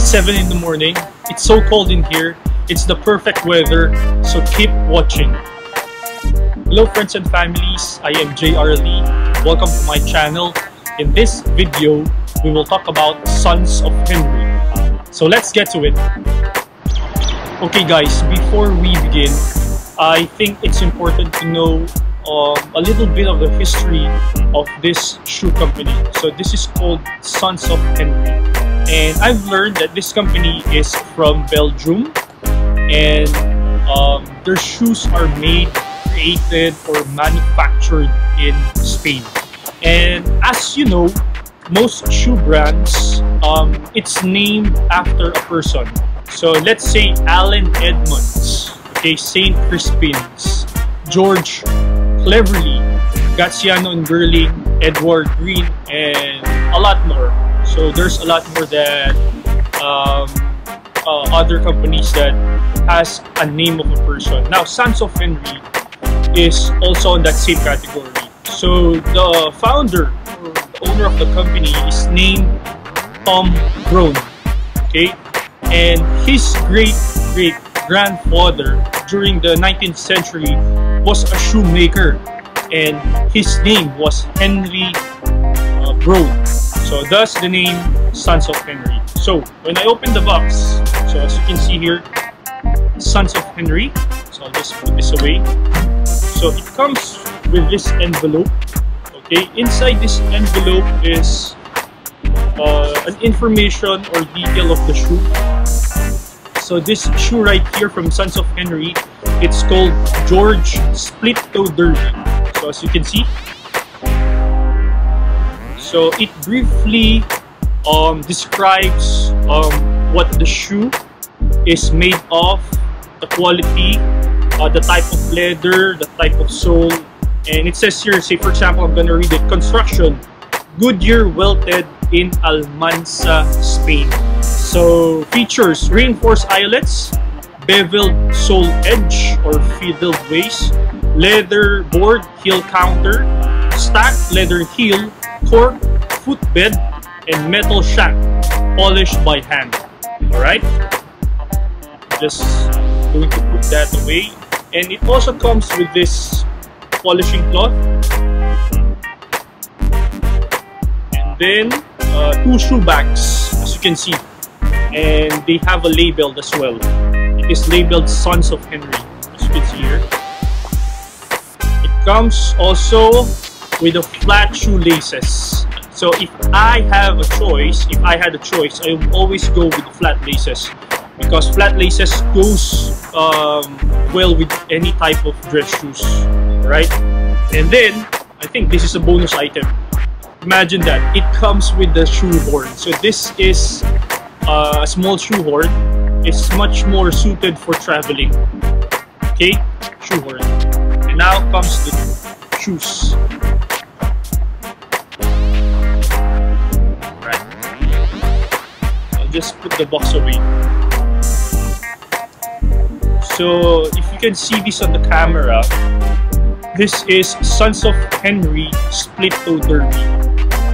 7 in the morning. It's so cold in here. It's the perfect weather, so keep watching. Hello friends and families, I am J.R. Lee. Welcome to my channel. In this video, we will talk about Sons of Henrey. So let's get to it. Okay guys, before we begin, I think it's important to know a little bit of the history of this shoe company. So this is called Sons of Henrey, and I've learned that this company is from Belgium, and their shoes are made, created, or manufactured in Spain. And as you know, most shoe brands, it's named after a person. So let's say Allen Edmonds, okay, Saint Crispin's, George Cleverly, Gaziano and Girling, Edward Green, and a lot more. So there's a lot more that other companies that has a name of a person. Now, Sons of Henrey is also in that same category. So the founder or the owner of the company is named Tom Brown, okay, and his great-great-grandfather during the 19th century was a shoemaker, and his name was Henrey Brown. So thus the name Sons of Henrey. So when I open the box, so as you can see here, Sons of Henrey. So I'll just put this away. So it comes with this envelope. Okay, inside this envelope is an information or detail of the shoe. So this shoe right here from Sons of Henrey, it's called George Split Toe Derby. So as you can see, so it briefly describes what the shoe is made of, the quality, the type of leather, the type of sole, and it says here, say for example, I'm gonna read it: construction, Goodyear welted in Almansa, Spain. So features: reinforced eyelets, beveled sole edge or fiddled waist, leather board heel counter, stacked leather heel, cork, footbed, and metal shank, polished by hand. Alright, just going to put that away. And it also comes with this polishing cloth, and then 2 shoe bags, as you can see, and they have a label as well. It is labeled Sons of Henrey, as you can see here. It comes also with the flat shoelaces. So if I had a choice, I would always go with the flat laces, because flat laces goes well with any type of dress shoes, right? And then I think this is a bonus item. Imagine that it comes with the shoe horn. So this is a small shoe horn. It's much more suited for traveling. Okay, shoe horn. And now comes the shoes. Right. I'll just put the box away. So if you can see this on the camera, this is Sons of Henrey Split Toe Derby.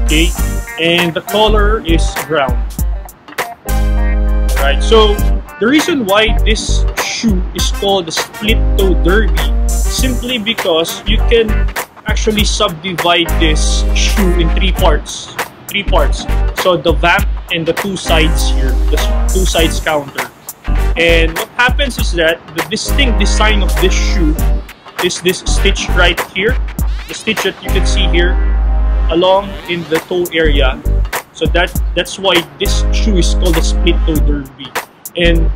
Okay, and the color is brown. Alright, so the reason why this shoe is called the Split Toe Derby, simply because you can actually subdivide this shoe in 3 parts. So the vamp and the 2 sides here, the 2 sides counter. And what happens is that the distinct design of this shoe is this stitch right here, the stitch that you can see here along in the toe area. So that's why this shoe is called the Split Toe Derby. And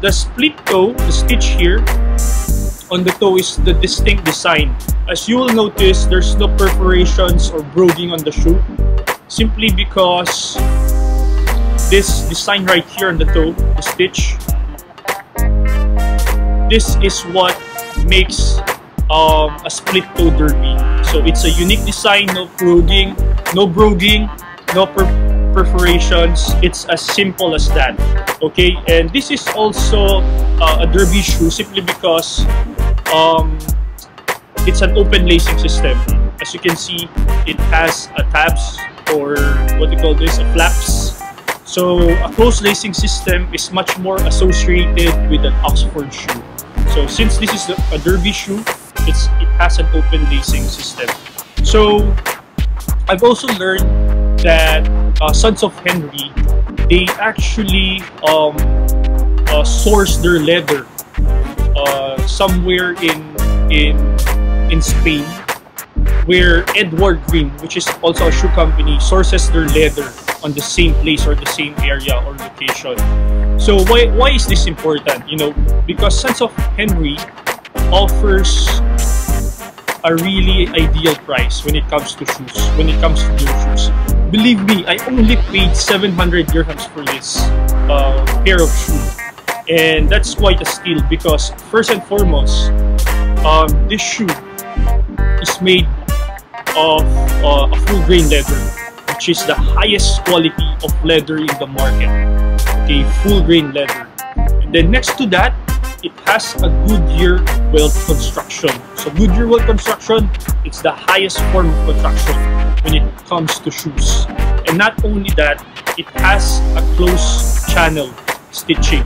the split toe, the stitch here on the toe, is the distinct design. As you will notice, there's no perforations or broguing on the shoe, simply because this design right here on the toe, the stitch, this is what makes a split toe derby. So it's a unique design, no broguing, no perforations. It's as simple as that. Okay, and this is also a derby shoe simply because it's an open lacing system. As you can see, it has a tabs, or what you call this, a flaps So a closed lacing system is much more associated with an Oxford shoe. So since this is a derby shoe, it has an open lacing system. So I've also learned that Sons of Henrey, they actually source their leather somewhere in Spain, where Edward Green, which is also a shoe company, sources their leather on the same place or the same area or location. So why is this important? You know, because Sons of Henrey offers a really ideal price when it comes to shoes, when it comes to their shoes. Believe me, I only paid 700 dirhams for this pair of shoes. And that's quite a steal because first and foremost, this shoe is made of a full grain leather, which is the highest quality of leather in the market. Okay, full grain leather. And then next to that, it has a Goodyear welt construction. So Goodyear welt construction, it's the highest form of construction when it comes to shoes. And not only that, it has a closed channel stitching.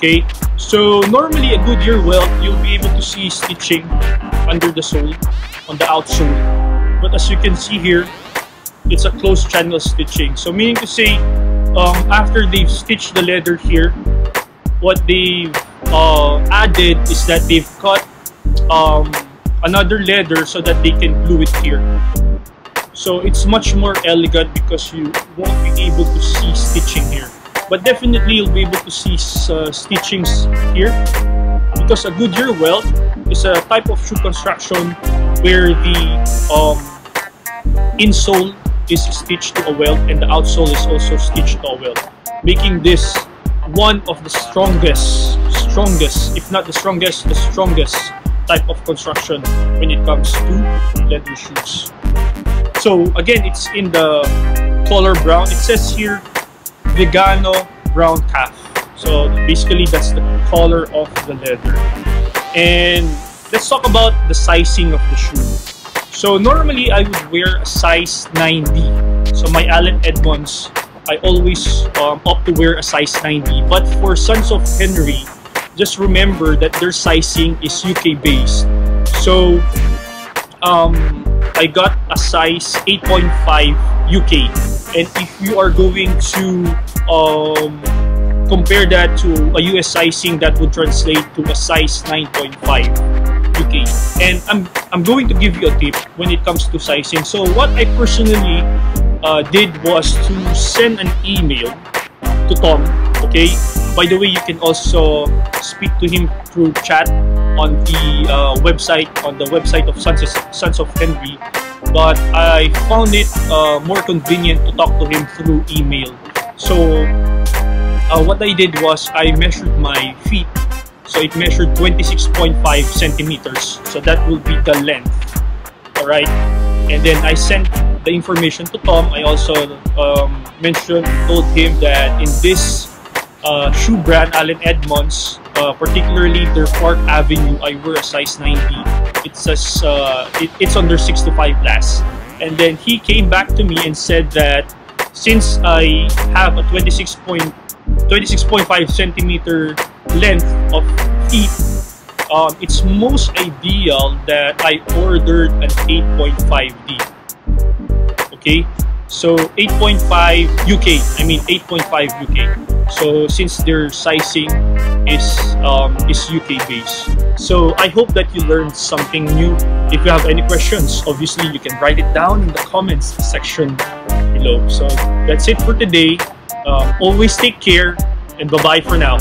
Okay, so normally a Goodyear welt, you'll be able to see stitching under the sole, on the outsole. But as you can see here, it's a closed channel stitching. So meaning to say, after they've stitched the leather here, what they've added is that they've cut another leather so that they can glue it here. So it's much more elegant because you won't be able to see stitching here. But definitely you'll be able to see stitchings here, because a Goodyear welt is a type of shoe construction where the insole is stitched to a welt and the outsole is also stitched to a welt, making this one of the strongest, if not the strongest type of construction when it comes to leather shoes. So again, it's in the color brown. It says here Vegano brown calf. So basically that's the color of the leather. And let's talk about the sizing of the shoe. So normally I would wear a size 9D. So my Allen Edmonds, I always opt to wear a size 9D. But for Sons of Henrey, just remember that their sizing is UK based. So I got a size 8.5 UK. And if you are going to compare that to a US sizing, that would translate to a size 9.5 UK. And I'm going to give you a tip when it comes to sizing. So what I personally did was to send an email to Tom. Okay, by the way, you can also speak to him through chat on the website of Sons of Henrey. But I found it more convenient to talk to him through email. So what I did was I measured my feet. So it measured 26.5 centimeters. So that will be the length. Alright. And then I sent the information to Tom. I also told him that in this shoe brand, Allen Edmonds, particularly their Park Avenue, I wear a size 90. It says it's under 65 last. And then he came back to me and said that since I have a 26.5 centimeter length of feet, it's most ideal that I ordered an 8.5D. Okay, so 8.5 UK. I mean 8.5 UK. So since their sizing is UK based. So I hope that you learned something new. If you have any questions, obviously you can write it down in the comments section below. So that's it for today. Always take care and bye-bye for now.